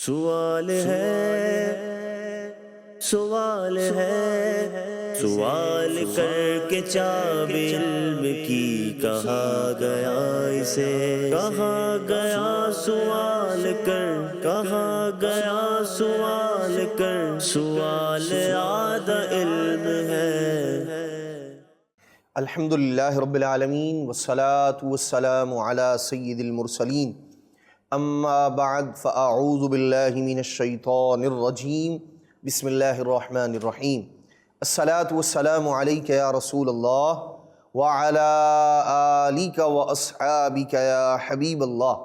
سوال ہے، سوال ہے، سوال کر کے چاب علم کی کہا گیا اسے، کہا گیا سوال کر، کہا گیا سوال کر، سوال آدھا علم ہے۔ الحمدللہ رب العالمین والصلاة والسلام علی سید المرسلین، اما بعد فاعوذ باللہ من الشیطان الرجیم، بسم اللہ الرحمن الرحیم۔ الصلاة والسلام علیک یا رسول اللہ وعلی آلک واصحابک یا حبیب اللہ۔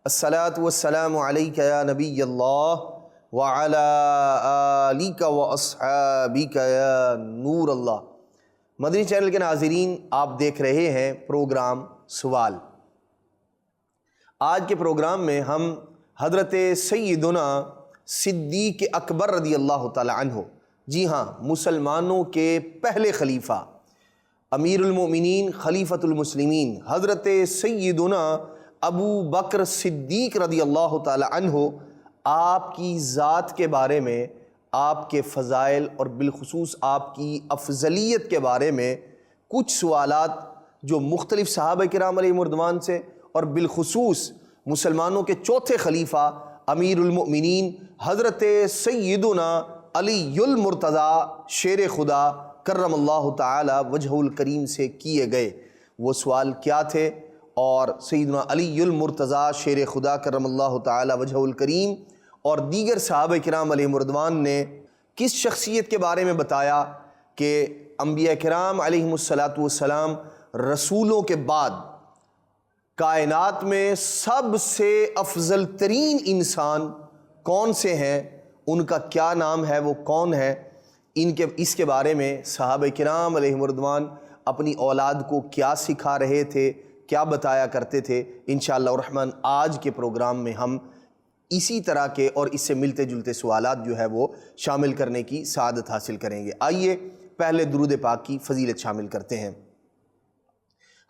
الصلاة والسلام علیک یا نبی اللہ وعلی آلک واصحابک یا نور اللہ۔ مدنی چینل کے ناظرین، آپ دیکھ رہے ہیں پروگرام سوال۔ آج کے پروگرام میں ہم حضرت سیدنا صدیق اکبر رضی اللہ تعالی عنہ، جی ہاں، مسلمانوں کے پہلے خلیفہ، امیر المؤمنین، خلیفۃ المسلمین، حضرت سیدنا ابو بکر صدیق رضی اللہ تعالی عنہ، آپ کی ذات کے بارے میں، آپ کے فضائل اور بالخصوص آپ کی افضلیت کے بارے میں کچھ سوالات جو مختلف صحابہ کرام علیہم رضوان سے اور بالخصوص مسلمانوں کے چوتھے خلیفہ امیر المؤمنین حضرت سیدنا علی المرتضیٰ شیر خدا کرم اللہ تعالی وجہہ الکریم سے کیے گئے۔ وہ سوال کیا تھے اور سیدنا علی المرتضیٰ شیر خدا کرم اللہ تعالی وجہہ الکریم اور دیگر صحابہ کرام علیہم رضوان نے کس شخصیت کے بارے میں بتایا کہ انبیاء کرام علیہم السلام رسولوں کے بعد کائنات میں سب سے افضل ترین انسان کون سے ہیں، ان کا کیا نام ہے، وہ کون ہے، اس کے بارے میں صحابہ کرام علیہم رضوان اپنی اولاد کو کیا سکھا رہے تھے، کیا بتایا کرتے تھے۔ انشاءاللہ الرحمن آج کے پروگرام میں ہم اسی طرح کے اور اس سے ملتے جلتے سوالات جو ہے وہ شامل کرنے کی سعادت حاصل کریں گے۔ آئیے پہلے درود پاک کی فضیلت شامل کرتے ہیں۔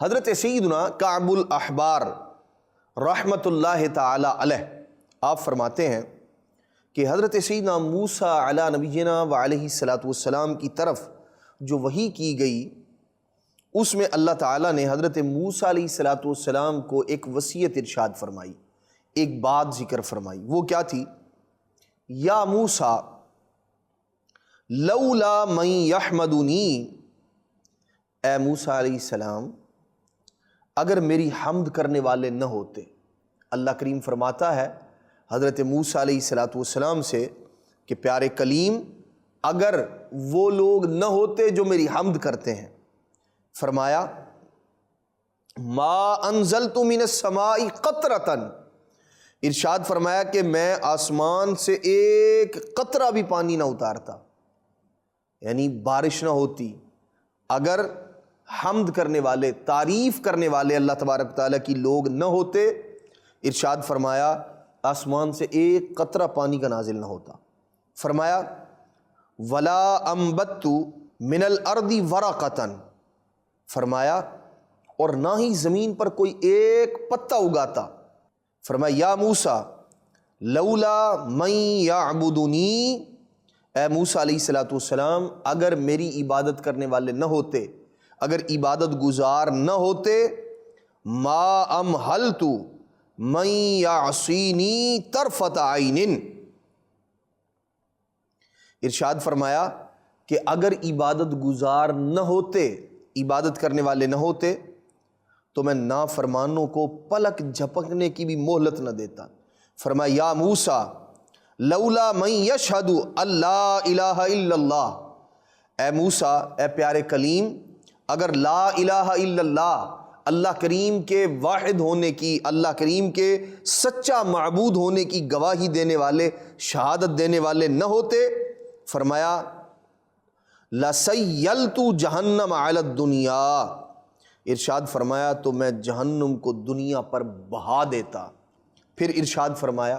حضرت سیدنا کعب الاحبار رحمۃ اللہ تعالی علیہ، آپ فرماتے ہیں کہ حضرت سیدنا موسیٰ علی نبینا وعلیہ السلام کی طرف جو وحی کی گئی، اس میں اللہ تعالیٰ نے حضرت موسیٰ علیہ السلام کو ایک وصیت ارشاد فرمائی، ایک بات ذکر فرمائی۔ وہ کیا تھی؟ یا موسیٰ لولا من یحمدنی، اے موسیٰ علیہ السلام اگر میری حمد کرنے والے نہ ہوتے۔ اللہ کریم فرماتا ہے حضرت موسیٰ علیہ السلام سے کہ پیارے کلیم اگر وہ لوگ نہ ہوتے جو میری حمد کرتے ہیں، فرمایا ما انزلت من السماء قطرۃ، ارشاد فرمایا کہ میں آسمان سے ایک قطرہ بھی پانی نہ اتارتا، یعنی بارش نہ ہوتی اگر حمد کرنے والے، تعریف کرنے والے اللہ تبارک تعالیٰ کی لوگ نہ ہوتے۔ ارشاد فرمایا آسمان سے ایک قطرہ پانی کا نازل نہ ہوتا۔ فرمایا ولا انبت من الارض ورقۃ، فرمایا اور نہ ہی زمین پر کوئی ایک پتا اگاتا۔ فرمایا یا موسیٰ لولا من یعبدنی، اے موسیٰ علیہ السلام اگر میری عبادت کرنے والے نہ ہوتے، اگر عبادت گزار نہ ہوتے، ما امہلت من یعصینی طرفۃ عین، ارشاد فرمایا کہ اگر عبادت گزار نہ ہوتے، عبادت کرنے والے نہ ہوتے تو میں نافرمانوں کو پلک جھپکنے کی بھی مہلت نہ دیتا۔ فرمایا یا موسیٰ لولا من یشہد اللہ الہ الا اللہ، اے موسیٰ، اے پیارے کلیم اگر لا الہ الا اللہ، اللہ کریم کے واحد ہونے کی، اللہ کریم کے سچا معبود ہونے کی گواہی دینے والے، شہادت دینے والے نہ ہوتے، فرمایا لَسَيَّلْتُ جَهَنَّمَ عَلَى الدُّنْيَا، ارشاد فرمایا تو میں جہنم کو دنیا پر بہا دیتا۔ پھر ارشاد فرمایا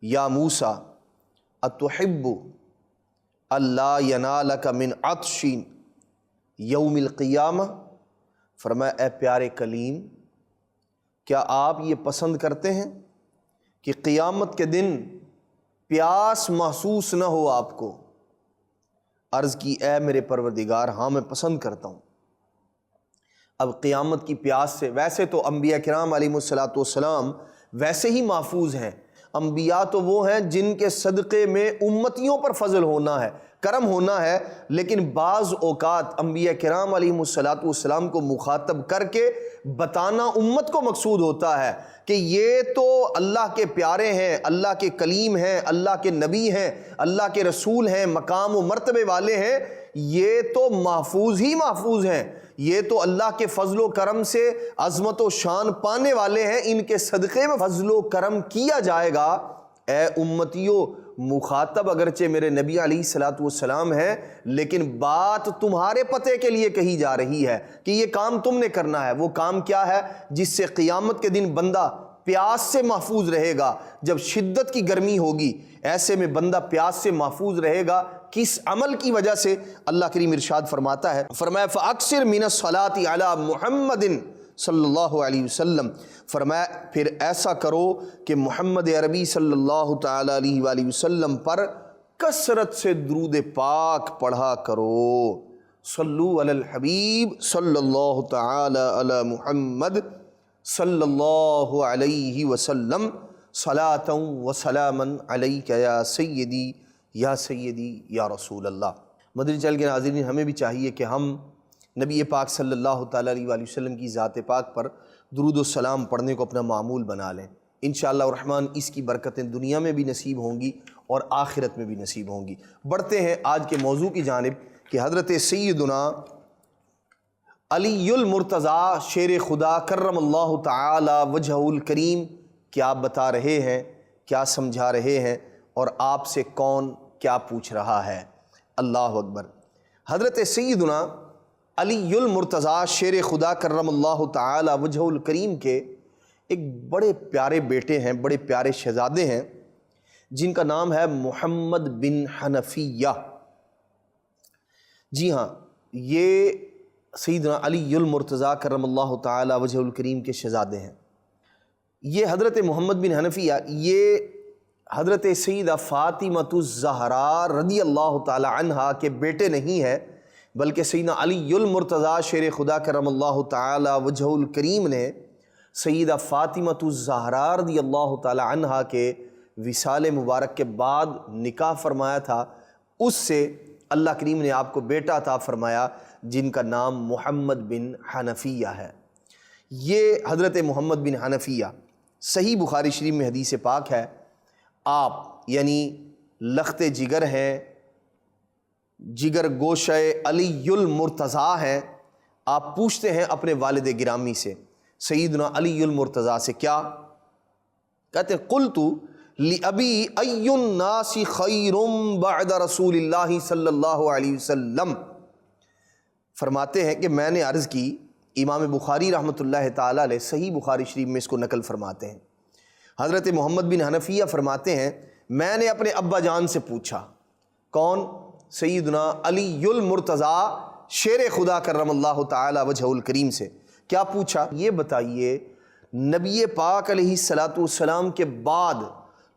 یا موسیٰ اتحب اللہ ینالک من عطش یوم القیامہ، فرمایا اے پیارے کلیم کیا آپ یہ پسند کرتے ہیں کہ قیامت کے دن پیاس محسوس نہ ہو آپ کو۔ عرض کی اے میرے پروردگار ہاں میں پسند کرتا ہوں۔ اب قیامت کی پیاس سے، ویسے تو انبیاء کرام علیہ الصلوۃ والسلام ویسے ہی محفوظ ہیں، انبیاء تو وہ ہیں جن کے صدقے میں امتیوں پر فضل ہونا ہے، کرم ہونا ہے، لیکن بعض اوقات انبیاء کرام علیہ الصلوۃ والسلام کو مخاطب کر کے بتانا امت کو مقصود ہوتا ہے کہ یہ تو اللہ کے پیارے ہیں، اللہ کے کلیم ہیں، اللہ کے نبی ہیں، اللہ کے رسول ہیں، مقام و مرتبے والے ہیں، یہ تو محفوظ ہی محفوظ ہیں، یہ تو اللہ کے فضل و کرم سے عظمت و شان پانے والے ہیں، ان کے صدقے میں فضل و کرم کیا جائے گا۔ اے امتیوں، مخاطب اگرچہ میرے نبی علیہ الصلوۃ والسلام ہے، لیکن بات تمہارے پتے کے لیے کہی جا رہی ہے کہ یہ کام تم نے کرنا ہے۔ وہ کام کیا ہے؟ جس سے قیامت کے دن بندہ پیاس سے محفوظ رہے گا۔ جب شدت کی گرمی ہوگی، ایسے میں بندہ پیاس سے محفوظ رہے گا۔ کس عمل کی وجہ سے؟ اللہ کریم ارشاد فرماتا ہے، فرمایا فَأَكْثِرْ مِنَ الصَّلَاةِ عَلَى مُحَمَّدٍ صلی اللہ علیہ وسلم، فرمایا پھر ایسا کرو کہ محمد عربی صلی اللہ تعالی علیہ وآلہ وسلم پر کثرت سے درود پاک پڑھا کرو۔ صلو علی الحبیب صلی اللہ تعالی علی محمد صلی اللہ علیہ وسلم، صلاۃ و سلاما علیک یا سیدی یا سیدی یا رسول اللہ۔ مدنی چینل کے ناظرین، ہمیں بھی چاہیے کہ ہم نبی پاک صلی اللہ تعالیٰ علیہ وآلہ وسلم کی ذات پاک پر درود و سلام پڑھنے کو اپنا معمول بنا لیں۔ انشاءاللہ الرحمن اس کی برکتیں دنیا میں بھی نصیب ہوں گی اور آخرت میں بھی نصیب ہوں گی۔ بڑھتے ہیں آج کے موضوع کی جانب کہ حضرت سیدنا علی المرتضیٰ شیر خدا کرم اللہ تعالی وجہہ الکریم کیا بتا رہے ہیں، کیا سمجھا رہے ہیں، اور آپ سے کون کیا پوچھ رہا ہے۔ اللہ اکبر۔ حضرت سیدنا علی المرتضیٰ شیر خدا کرم اللہ تعالی وجہہ الکریم کے ایک بڑے پیارے بیٹے ہیں، بڑے پیارے شہزادے ہیں، جن کا نام ہے محمد بن حنفیہ۔ جی ہاں، یہ سیدنا علی المرتضیٰ کرم اللہ تعالی وجہہ الکریم کے شہزادے ہیں۔ یہ حضرت محمد بن حنفیہ یہ حضرت سیدہ فاطمۃ الزہراء رضی اللہ تعالی عنہا کے بیٹے نہیں ہیں، بلکہ سیدنا علی المرتضیٰ شیر خدا کرم اللہ تعالی وجہہ الکریم نے سیدہ فاطمۃ الزہراء رضی اللہ تعالی عنہا کے وصال مبارک کے بعد نکاح فرمایا تھا۔ اس سے اللہ کریم نے آپ کو بیٹا عطا فرمایا جن کا نام محمد بن حنفیہ ہے۔ یہ حضرت محمد بن حنفیہ، صحیح بخاری شریف میں حدیث پاک ہے، آپ یعنی لخت جگر ہیں، جگر گوشہ علی المرتضیٰ ہیں۔ آپ پوچھتے ہیں اپنے والد گرامی سے، سیدنا علی المرتضیٰ سے، کیا کہتے ہیں؟ قلت لأبی ای الناس خیر بعد رسول اللہ صلی اللہ علیہ وسلم، فرماتے ہیں کہ میں نے عرض کی، امام بخاری رحمۃ اللہ تعالی علیہ صحیح بخاری شریف میں اس کو نقل فرماتے ہیں۔ حضرت محمد بن حنفیہ فرماتے ہیں میں نے اپنے ابا جان سے پوچھا، کون؟ سیدنا علی المرتضیٰ شیر خدا کرم اللہ تعالی وجہہ الکریم سے۔ کیا پوچھا؟ یہ بتائیے نبی پاک علیہ الصلوۃ والسلام کے بعد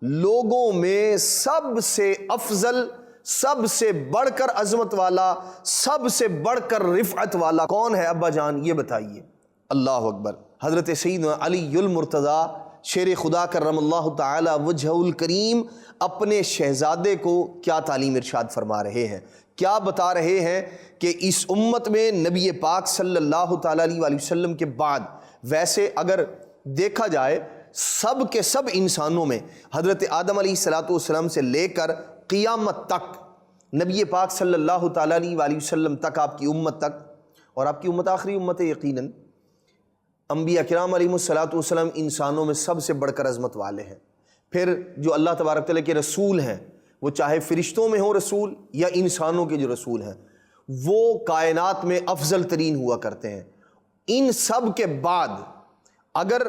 لوگوں میں سب سے افضل، سب سے بڑھ کر عظمت والا، سب سے بڑھ کر رفعت والا کون ہے ابا جان؟ یہ بتائیے۔ اللہ اکبر۔ حضرت سیدنا علی المرتضیٰ شیر خدا کرم اللہ تعالی وجہہ الکریم اپنے شہزادے کو کیا تعلیم ارشاد فرما رہے ہیں، کیا بتا رہے ہیں کہ اس امت میں نبی پاک صلی اللہ تعالی علیہ وآلہ وسلم کے بعد، ویسے اگر دیکھا جائے سب کے سب انسانوں میں حضرت آدم علیہ الصلوۃ والسلام سے لے کر قیامت تک، نبی پاک صلی اللہ تعالی علیہ وآلہ وسلم تک، آپ کی امت تک، اور آپ کی امت آخری امت ہے یقیناً، انبیاء کرام علیہ الصلوۃ والسلام انسانوں میں سب سے بڑھ کر عظمت والے ہیں۔ پھر جو اللہ تبارک تعالیٰ کے رسول ہیں، وہ چاہے فرشتوں میں ہوں رسول یا انسانوں کے جو رسول ہیں، وہ کائنات میں افضل ترین ہوا کرتے ہیں۔ ان سب کے بعد اگر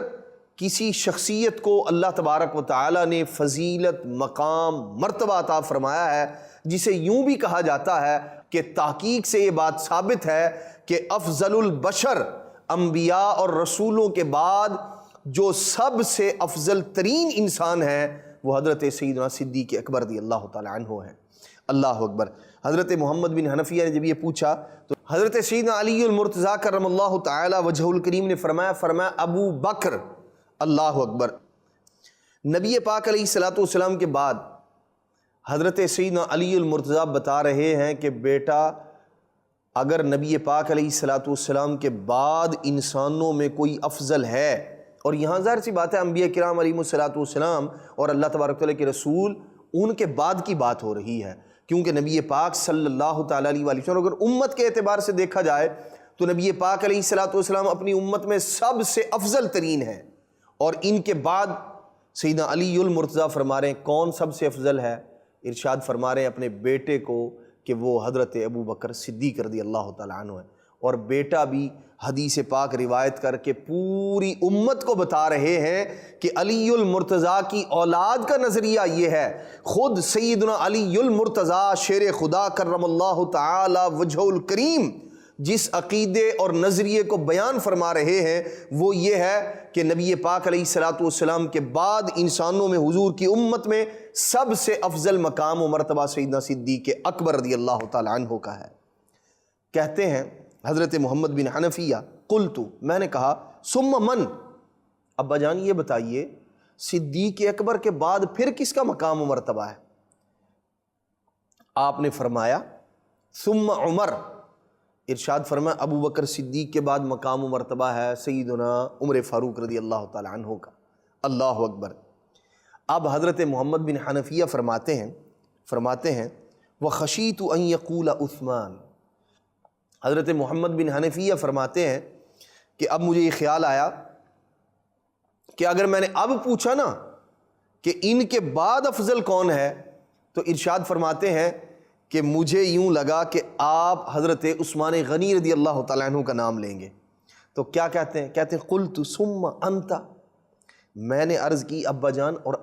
کسی شخصیت کو اللہ تبارک و تعالیٰ نے فضیلت، مقام، مرتبہ عطا فرمایا ہے، جسے یوں بھی کہا جاتا ہے کہ تحقیق سے یہ بات ثابت ہے کہ افضل البشر، انبیاء اور رسولوں کے بعد جو سب سے افضل ترین انسان ہے وہ حضرت سیدنا صدیق اکبر رضی اللہ تعالی عنہ ہیں۔ اللہ اکبر۔ حضرت محمد بن حنفیہ نے جب یہ پوچھا تو حضرت سیدنا علی المرتضیٰ کرم اللہ تعالی وجہہ الکریم نے فرمایا ابو بکر۔ اللہ اکبر۔ نبی پاک علیہ الصلوۃ والسلام کے بعد حضرت سیدنا علی المرتضیٰ بتا رہے ہیں کہ بیٹا اگر نبی پاک علیہ الصلوۃ والسلام کے بعد انسانوں میں کوئی افضل ہے، اور یہاں ظاہر سی بات ہے انبیاء کرام علیہ الصلوۃ والسلام اور اللہ تبارک تعالیٰ کے رسول ان کے بعد کی بات ہو رہی ہے، کیونکہ نبی پاک صلی اللہ تعالیٰ علیہ وسلم اگر امت کے اعتبار سے دیکھا جائے تو نبی پاک علیہ الصلوۃ والسلام اپنی امت میں سب سے افضل ترین ہیں، اور ان کے بعد سیدنا علی المرتضیٰ فرما رہے ہیں کون سب سے افضل ہے؟ ارشاد فرما رہے ہیں اپنے بیٹے کو کہ وہ حضرت ابو بکر صدیق رضی اللہ تعالیٰ عنہ ہے، اور بیٹا بھی حدیث پاک روایت کر کے پوری امت کو بتا رہے ہیں کہ علی المرتضیٰ کی اولاد کا نظریہ یہ ہے۔ خود سیدنا علی المرتضیٰ شیر خدا کرم اللہ تعالی وجہہ الکریم جس عقیدے اور نظریے کو بیان فرما رہے ہیں وہ یہ ہے کہ نبی پاک علیہ الصلوۃ والسلام کے بعد انسانوں میں حضور کی امت میں سب سے افضل مقام و مرتبہ سیدنا صدیق اکبر رضی اللہ تعالی عنہ کا ہے۔ کہتے ہیں حضرت محمد بن حنفیہ قلت، میں نے کہا ثم من، ابا جان یہ بتائیے صدیق اکبر کے بعد پھر کس کا مقام و مرتبہ ہے؟ آپ نے فرمایا ثم عمر، ارشاد فرمایا ابو بکر صدیق کے بعد مقام و مرتبہ ہے سیدنا عمر فاروق رضی اللہ تعالی عنہ کا۔ اللہ اکبر۔ اب حضرت محمد بن حنفیہ فرماتے ہیں وَخَشِيتُ أَن يَقُولَ عثمان، حضرت محمد بن حنفیہ فرماتے ہیں کہ اب مجھے یہ خیال آیا کہ اگر میں نے اب پوچھا نا کہ ان کے بعد افضل کون ہے تو ارشاد فرماتے ہیں کہ مجھے یوں لگا کہ آپ حضرت عثمان غنی رضی اللہ تعالیٰ عنہ کا نام لیں گے، تو کیا کہتے ہیں؟ کہتے ہیں قلت ثم انت، میں نے عرض کی ابا جان اور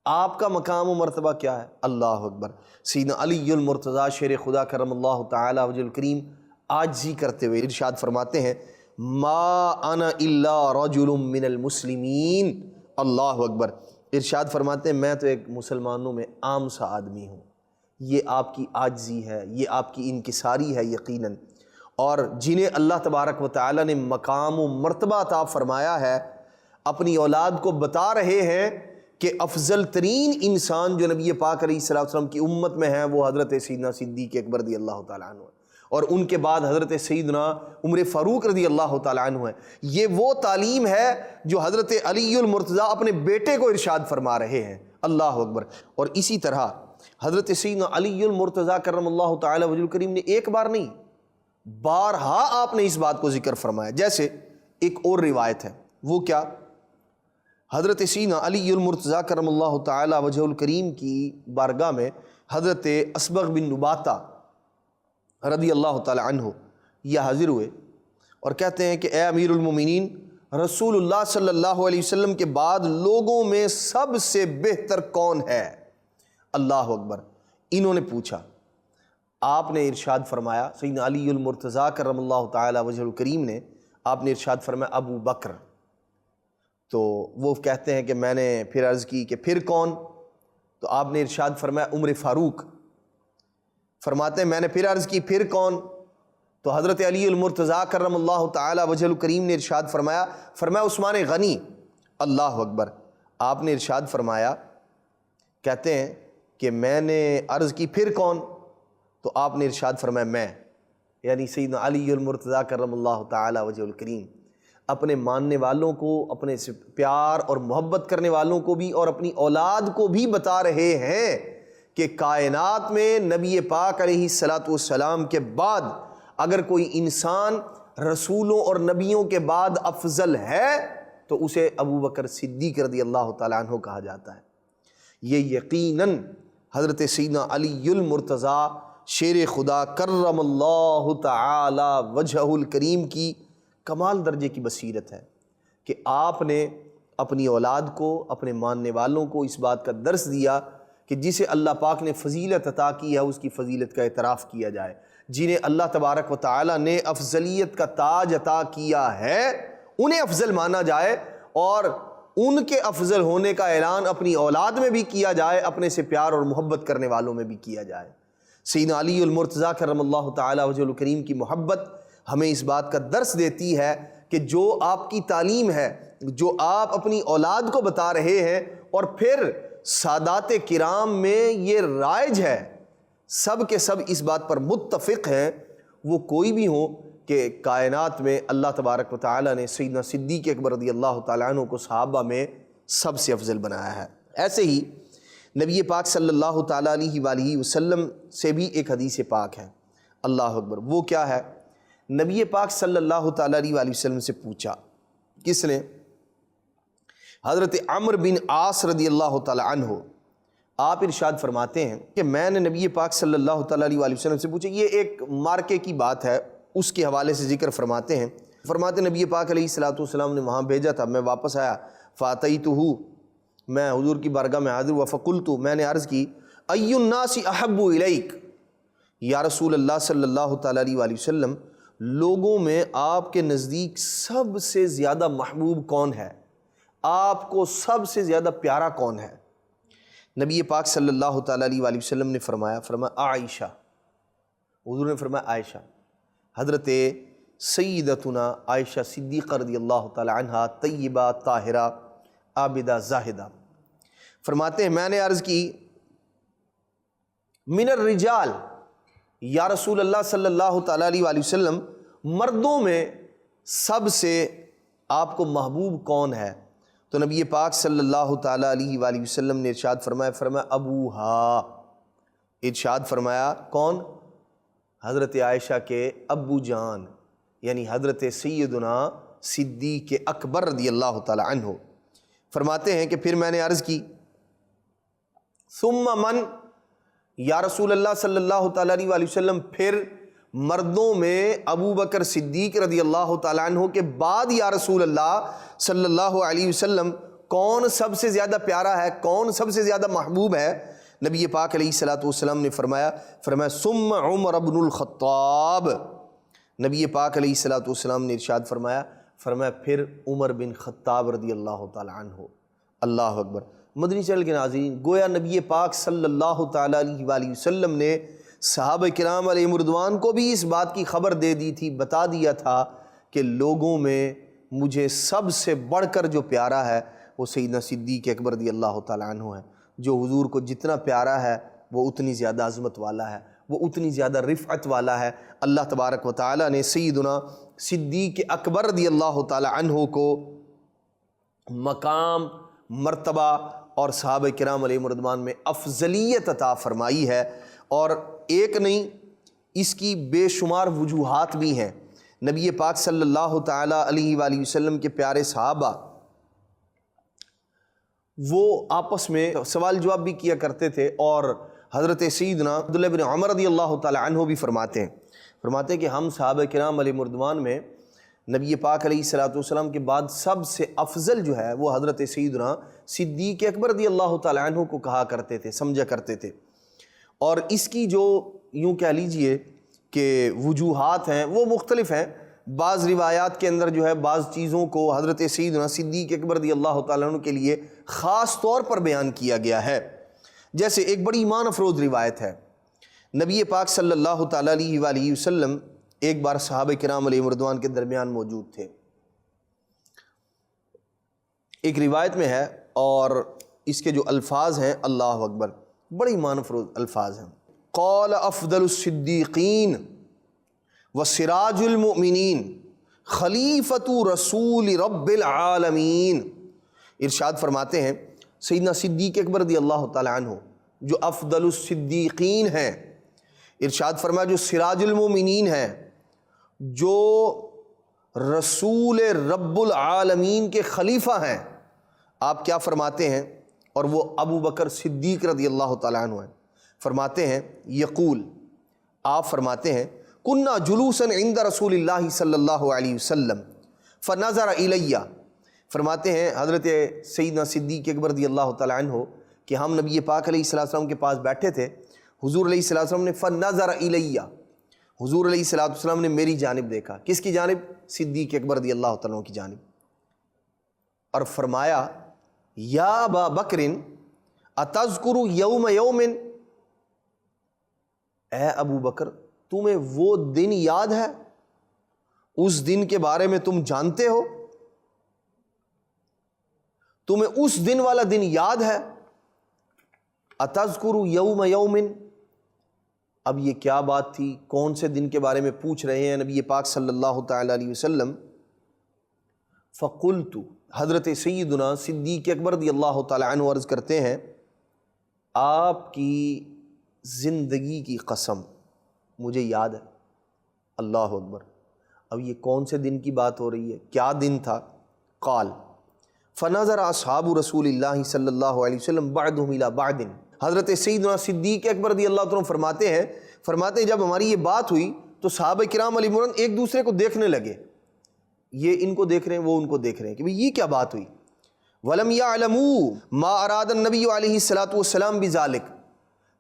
آپ کا مقام و مرتبہ کیا ہے؟ اللہ اکبر۔ سیدنا علی المرتضیٰ شیر خدا کرم اللہ تعالی وجہ الکریم عاجزی کرتے ہوئے ارشاد فرماتے ہیں ما انا الا رجل من المسلمین۔ اللہ اکبر۔ ارشاد فرماتے ہیں میں تو ایک مسلمانوں میں عام سا آدمی ہوں۔ یہ آپ کی عاجزی ہے، یہ آپ کی انکساری ہے یقیناً، اور جنہیں اللہ تبارک و تعالی نے مقام و مرتبہ عطا فرمایا ہے اپنی اولاد کو بتا رہے ہیں کہ افضل ترین انسان جو نبی پاک علیہ الصلوۃ والسلام کی امت میں ہے وہ حضرت سیدنا صدیق اکبر رضی اللہ تعالیٰ عنہ ہے، اور ان کے بعد حضرت سیدنا عمر فاروق رضی اللہ تعالیٰ عنہ ہے۔ یہ وہ تعلیم ہے جو حضرت علی المرتضیٰ اپنے بیٹے کو ارشاد فرما رہے ہیں۔ اللہ اکبر۔ اور اسی طرح حضرت سیدنا علی المرتضیٰ کرم اللہ تعالی وجہ الکریم نے ایک بار نہیں بارہا آپ نے اس بات کو ذکر فرمایا۔ جیسے ایک اور روایت ہے، وہ کیا؟ حضرت سیدنا علی المرتضیٰ کرم اللہ تعالی وجہ الکریم کی بارگاہ میں حضرت اسبغ بن نباتہ رضی اللہ تعالی عنہ یہ حاضر ہوئے اور کہتے ہیں کہ اے امیر المومنین، رسول اللہ صلی اللہ علیہ وسلم کے بعد لوگوں میں سب سے بہتر کون ہے؟ اللہ اکبر۔ انہوں نے پوچھا، آپ نے ارشاد فرمایا، سیدنا علی المرتضیٰ کرم اللہ تعالی وجہ الکریم نے آپ نے ارشاد فرمایا ابو بکر۔ تو وہ کہتے ہیں کہ میں نے پھر عرض کی کہ پھر کون؟ تو آپ نے ارشاد فرمایا عمر فاروق۔ فرماتے ہیں میں نے پھر عرض کی پھر کون؟ تو حضرت علی المرتضیٰ کرم اللہ تعالی وجہ الکریم نے ارشاد فرمایا عثمان غنی۔ اللہ اکبر۔ آپ نے ارشاد فرمایا، کہتے ہیں کہ میں نے عرض کی پھر کون؟ تو آپ نے ارشاد فرمایا میں، یعنی سیدنا علی المرتضیٰ کرم اللہ تعالی وجہ الکریم اپنے ماننے والوں کو، اپنے سے پیار اور محبت کرنے والوں کو بھی اور اپنی اولاد کو بھی بتا رہے ہیں کہ کائنات میں نبی پاک علیہ الصلوۃ والسلام کے بعد اگر کوئی انسان رسولوں اور نبیوں کے بعد افضل ہے تو اسے ابو بکر صدیق رضی اللہ تعالیٰ عنہ کہا جاتا ہے۔ یہ یقیناً حضرت سیدنا علی المرتضیٰ شیر خدا کرم اللہ تعالی وجہ الکریم کی کمال درجے کی بصیرت ہے کہ آپ نے اپنی اولاد کو، اپنے ماننے والوں کو اس بات کا درس دیا کہ جسے اللہ پاک نے فضیلت عطا کی ہے اس کی فضیلت کا اعتراف کیا جائے، جنہیں اللہ تبارک و تعالی نے افضلیت کا تاج عطا کیا ہے انہیں افضل مانا جائے، اور ان کے افضل ہونے کا اعلان اپنی اولاد میں بھی کیا جائے، اپنے سے پیار اور محبت کرنے والوں میں بھی کیا جائے۔ سیدنا علی المرتضیٰ کرم اللہ تعالی وجہہ الکریم کی محبت ہمیں اس بات کا درس دیتی ہے کہ جو آپ کی تعلیم ہے، جو آپ اپنی اولاد کو بتا رہے ہیں، اور پھر سادات کرام میں یہ رائج ہے، سب کے سب اس بات پر متفق ہیں، وہ کوئی بھی ہو کہ کائنات میں اللہ تبارک و تعالی نے سیدنا صدیق اکبر رضی اللہ تعالیٰ عنہ کو صحابہ میں سب سے افضل بنایا ہے۔ ایسے ہی نبی پاک صلی اللہ تعالیٰ علیہ وآلہ وسلم سے بھی ایک حدیث پاک ہے، اللہ اکبر۔ وہ کیا ہے؟ نبی پاک صلی اللہ تعالیٰ علیہ وآلہ وسلم سے پوچھا، کس نے؟ حضرت عمرو بن عاص رضی اللہ تعالیٰ عنہ۔ آپ ارشاد فرماتے ہیں کہ میں نے نبی پاک صلی اللہ تعالیٰ علیہ وآلہ وسلم سے پوچھا، یہ ایک مارکے کی بات ہے، اس کے حوالے سے ذکر فرماتے ہیں۔ فرماتے نبی پاک علیہ السلام نے وہاں بھیجا تھا، میں واپس آیا، فاتیتہ، میں حضور کی بارگاہ میں حاضر ہوا، فقلت، میں نے عرض کی، ای الناس احب الیک، یا رسول اللہ صلی اللہ تعالیٰ علیہ وآلہ وسلم، لوگوں میں آپ کے نزدیک سب سے زیادہ محبوب کون ہے؟ آپ کو سب سے زیادہ پیارا کون ہے؟ نبی پاک صلی اللہ تعالیٰ علیہ وآلہ وسلم نے فرمایا عائشہ، حضور نے فرمایا عائشہ، حضرت سیدتنا عائشہ صدیقہ رضی اللہ تعالیٰ عنہا، طیبہ طاہرہ عابدہ زاہدہ۔ فرماتے ہیں میں نے عرض کی، من الرجال، یا رسول اللہ صلی اللہ تعالیٰ علیہ وآلہ وسلم، مردوں میں سب سے آپ کو محبوب کون ہے؟ تو نبی پاک صلی اللہ تعالیٰ علیہ وآلہ وسلم نے ارشاد فرمایا ابوہا، ارشاد فرمایا کون؟ حضرت عائشہ کے ابو جان، یعنی حضرت سیدنا صدیق اکبر رضی اللہ تعالیٰ عنہ۔ فرماتے ہیں کہ پھر میں نے عرض کی، ثم من، یا رسول اللہ صلی اللہ تعالیٰ علیہ وآلہ وسلم، پھر مردوں میں ابو بکر صدیق رضی اللہ تعالیٰ عنہ کے بعد یا رسول اللہ صلی اللہ علیہ وسلم کون سب سے زیادہ پیارا ہے، کون سب سے زیادہ محبوب ہے؟ نبی پاک علیہ السلام نے فرمایا ثم عمر بن الخطاب، نبی پاک علیہ السلام نے ارشاد فرمایا پھر عمر بن خطاب رضی اللہ تعالیٰ عنہ۔ اللہ اکبر۔ مدنی چینل کے ناظرین، گویا نبی پاک صلی اللہ تعالیٰ علیہ وآلہ وسلم نے صحابہ کرام علیہم رضوان کو بھی اس بات کی خبر دے دی تھی، بتا دیا تھا کہ لوگوں میں مجھے سب سے بڑھ کر جو پیارا ہے وہ سیدنا صدیق اکبر رضی اللہ تعالیٰ عنہ ہے۔ جو حضور کو جتنا پیارا ہے وہ اتنی زیادہ عظمت والا ہے، وہ اتنی زیادہ رفعت والا ہے۔ اللہ تبارک و تعالیٰ نے سیدنا صدیق اکبر رضی اللہ تعالیٰ عنہ کو مقام، مرتبہ اور صحابہ کرام علیہم رضوان میں افضلیت عطا فرمائی ہے، اور ایک نہیں، اس کی بے شمار وجوہات بھی ہیں۔ نبی پاک صلی اللہ تعالیٰ علیہ وآلہ وسلم کے پیارے صحابہ وہ آپس میں سوال جواب بھی کیا کرتے تھے، اور حضرت سیدنا عبداللہ بن عمر رضی اللہ تعالیٰ عنہ بھی فرماتے ہیں کہ ہم صحابہ کرام علیہ مردوان میں نبی پاک علیہ السلام کے بعد سب سے افضل جو ہے وہ حضرت سیدنا صدیق اکبر رضی اللہ تعالیٰ عنہ کو کہا کرتے تھے، سمجھا کرتے تھے۔ اور اس کی جو یوں کہہ لیجئے کہ وجوہات ہیں وہ مختلف ہیں۔ بعض روایات کے اندر جو ہے بعض چیزوں کو حضرت سیدنا صدیق اکبر رضی اللہ تعالیٰ عنہ کے لیے خاص طور پر بیان کیا گیا ہے۔ جیسے ایک بڑی ایمان افروز روایت ہے، نبی پاک صلی اللہ تعالیٰ علیہ وآلہ وسلم ایک بار صحابہ کرام علیہ رضوان کے درمیان موجود تھے۔ ایک روایت میں ہے اور اس کے جو الفاظ ہیں، اللہ اکبر، بڑی ایمان افروز الفاظ ہیں۔ قال افضل الصدیقین وسراج المؤمنین خلیفۃ رسول رب العالمین۔ ارشاد فرماتے ہیں سیدنا صدیق اکبر رضی اللہ تعالیٰ عنہ جو افضل الصدیقین ہیں، ارشاد فرمایا جو سراج المؤمنین ہیں، جو رسول رب العالمین کے خلیفہ ہیں، آپ کیا فرماتے ہیں؟ اور وہ ابو بکر صدیق رضی اللہ تعالیٰ عنہ ہیں۔ فرماتے ہیں یقول، آپ فرماتے ہیں کننا جلوسا عند رسول اللہ صلی اللہ علیہ وسلم فنظر الیہ۔ فرماتے ہیں حضرت سیدنا صدیق اکبر رضی اللہ تعالیٰ عنہ کہ ہم نبی پاک علیہ السلام کے پاس بیٹھے تھے، حضور علیہ السلام نے فنظر الیہ، حضور علیہ السلام نے میری جانب دیکھا۔ کس کی جانب؟ صدیق اکبر رضی اللہ تعالیٰ عنہ کی جانب، اور فرمایا یا ابا بکر اتذکر یوم یوم، اے ابو بکر تمہیں وہ دن یاد ہے، اس دن کے بارے میں تم جانتے ہو، تمہیں اس دن والا دن یاد ہے؟ اتذکر یوم یوم، اب یہ کیا بات تھی، کون سے دن کے بارے میں پوچھ رہے ہیں نبی پاک صلی اللہ تعالی علیہ وسلم؟ فقلت، حضرت سیدنا صدیق اکبر رضی اللہ تعالی عنہ عرض کرتے ہیں آپ کی زندگی کی قسم مجھے یاد ہے۔ اللہ اکبر، اب یہ کون سے دن کی بات ہو رہی ہے، کیا دن تھا؟ قال فنظر اصحاب رسول اللہ صلی اللہ علیہ وسلم بعضهم الى بعض، حضرت سیدنا صدیق اکبر رضی اللہ عنہ فرماتے ہیں جب ہماری یہ بات ہوئی تو صحابہ کرام علیہ مرضوان ایک دوسرے کو دیکھنے لگے، یہ ان کو دیکھ رہے ہیں، وہ ان کو دیکھ رہے ہیں کہ بھئی یہ کیا بات ہوئی۔ وَلَمْ يَعْلَمُوا مَا أَرَادَ النَّبِيُّ عَلَيْهِ الصَّلَاةُ وَالسَّلَامُ بِذَلِكَ،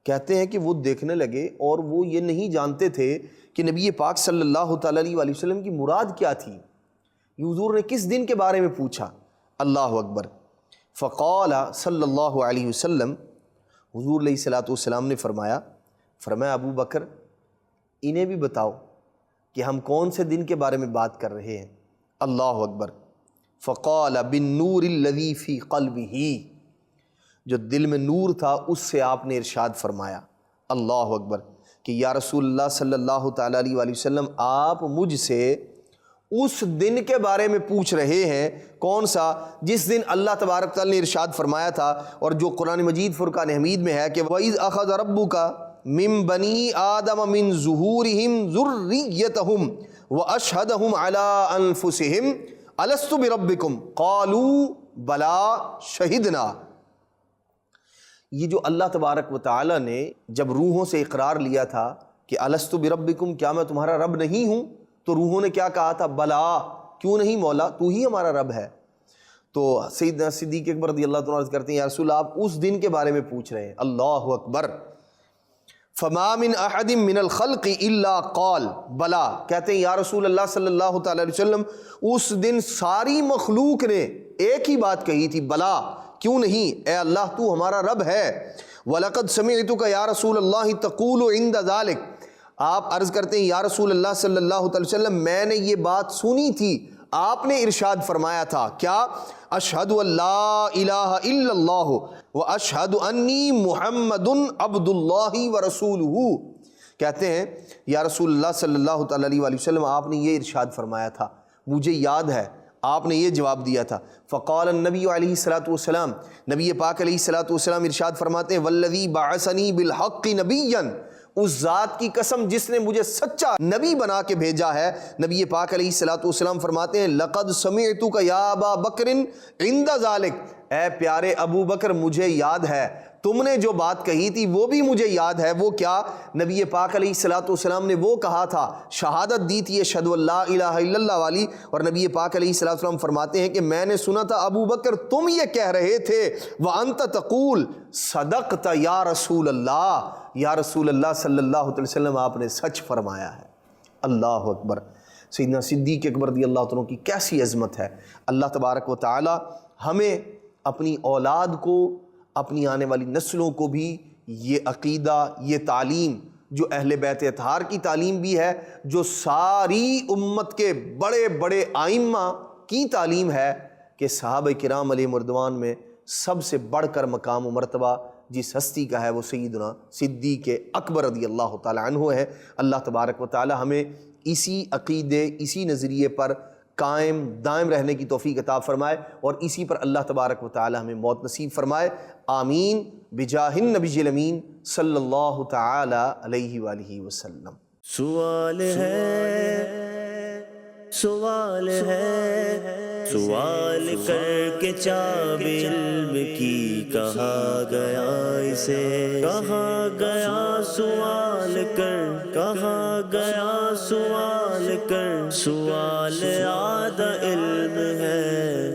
کہتے ہیں کہ وہ دیکھنے لگے اور وہ یہ نہیں جانتے تھے کہ نبی پاک صلی اللہ تعالی علیہ وسلم کی مراد کیا تھی، یہ حضور نے کس دن کے بارے میں پوچھا۔ اللہ اکبر۔ فقال صلی اللہ علیہ وسلم، حضور علیہ الصلوۃ والسلام نے فرمایا ابو بکر انہیں بھی بتاؤ کہ ہم کون سے دن کے بارے میں بات کر رہے ہیں۔ اللہ اکبر۔ فقال بالنور الذی فی قلبہ، جو دل میں نور تھا اس سے آپ نے ارشاد فرمایا، اللہ اکبر، کہ یا رسول اللہ صلی اللہ تعالی علیہ وسلم آپ مجھ سے اس دن کے بارے میں پوچھ رہے ہیں، کون سا؟ جس دن اللہ تبارک تعالی نے ارشاد فرمایا تھا اور جو قرآن مجید فرقان حمید میں ہے کہ وَإِذْ أَخَذَ رَبُّكَ مِن بَنِي آدَمَ مِن ظُهُورِهِمْ ذُرِّيَّتَهُمْ وَأَشْهَدَهُمْ عَلَىٰ أَنفُسِهِمْ أَلَسْتُ بِرَبِّكُمْ قَالُوا بَلَىٰ شَهِدْنَا۔ یہ جو اللہ تبارک و تعالی نے جب روحوں سے اقرار لیا تھا کہ أَلَسْتُ بِرَبِّكُمْ، کیا میں تمہارا رب نہیں ہوں، تو روحوں نے کیا کہا تھا؟ بلا، کیوں نہیں مولا، تو ہی ہمارا رب ہے۔ تو سیدنا صدیق اکبر رضی اللہ عنہ عرض کرتے ہیں یا رسول اللہ آپ اس دن کے بارے میں پوچھ رہے ہیں۔ اللہ اکبر۔ فما من احد من الخلق الا قال بلا، کہتے ہیں یا رسول اللہ صلی اللہ تعالی علیہ وسلم اس دن ساری مخلوق نے ایک ہی بات کہی تھی، بلا، کیوں نہیں، اے اللہ تو ہمارا رب ہے۔ وَلَقَدْ سَمِعْتُكَ يَا رسول اللَّهِ تَقُولُ عِنْدَ ذَلِكَ، آپ عرض کرتے ہیں یا رسول اللہ صلی اللہ علیہ وسلم میں نے یہ بات سنی تھی، آپ نے ارشاد فرمایا تھا کیا؟ اشہد ان لا الہ الا اللہ واشہد انی محمد عبد اللہ ورسولہ، کہتے ہیں یا رسول اللہ صلی اللہ تعالی علیہ وسلم آپ نے یہ ارشاد فرمایا تھا، مجھے یاد ہے، آپ نے یہ جواب دیا تھا۔ فقال النبی علیہ الصلوۃ والسلام، نبی پاک علیہ الصلوۃ والسلام ارشاد فرماتے ہیں والذی بعثنی بالحق نبیا، اس ذات کی قسم جس نے مجھے سچا نبی بنا کے بھیجا ہے۔ نبی پاک علیہ الصلوۃ والسلام فرماتے ہیں لقد سمعتک یا ابا بکر عند ذلک، اے پیارے ابو بکر مجھے یاد ہے، تم نے جو بات کہی تھی وہ بھی مجھے یاد ہے۔ وہ کیا؟ نبی پاک علیہ الصلوۃ والسلام نے وہ کہا تھا، شہادت دی تھی اشہد ان لا الہ الا اللہ والی، اور نبی پاک علیہ الصلوۃ والسلام فرماتے ہیں کہ میں نے سنا تھا ابو بکر تم یہ کہہ رہے تھے وانت تقول صدقت یا رسول اللہ، یا رسول اللہ صلی اللہ علیہ وسلم آپ نے سچ فرمایا ہے۔ اللہ اکبر۔ سیدنا صدیق اکبر رضی اللہ عنہ کی کیسی عظمت ہے۔ اللہ تبارک و تعالی ہمیں اپنی اولاد کو، اپنی آنے والی نسلوں کو بھی یہ عقیدہ، یہ تعلیم جو اہل بیت اطہار کی تعلیم بھی ہے، جو ساری امت کے بڑے بڑے ائمہ کی تعلیم ہے، کہ صحابہ کرام علیہ رضوان میں سب سے بڑھ کر مقام و مرتبہ جس ہستی کا ہے وہ سیدنا صدیق اکبر رضی اللہ تعالی عنہ ہے۔ اللہ تبارک و تعالی ہمیں اسی عقیدے، اسی نظریے پر قائم دائم رہنے کی توفیق عطا فرمائے، اور اسی پر اللہ تبارک و تعالی ہمیں موت نصیب فرمائے، آمین، بجاہ النبی الامین صلی اللہ تعالی علیہ وآلہ وسلم۔ سوال ہے، سوال ہے، سوال کر کے چاب علم کی کہا گیا اسے، کہا گیا سوال کر، کہا گیا سوال کر، سوال آدھا علم ہے۔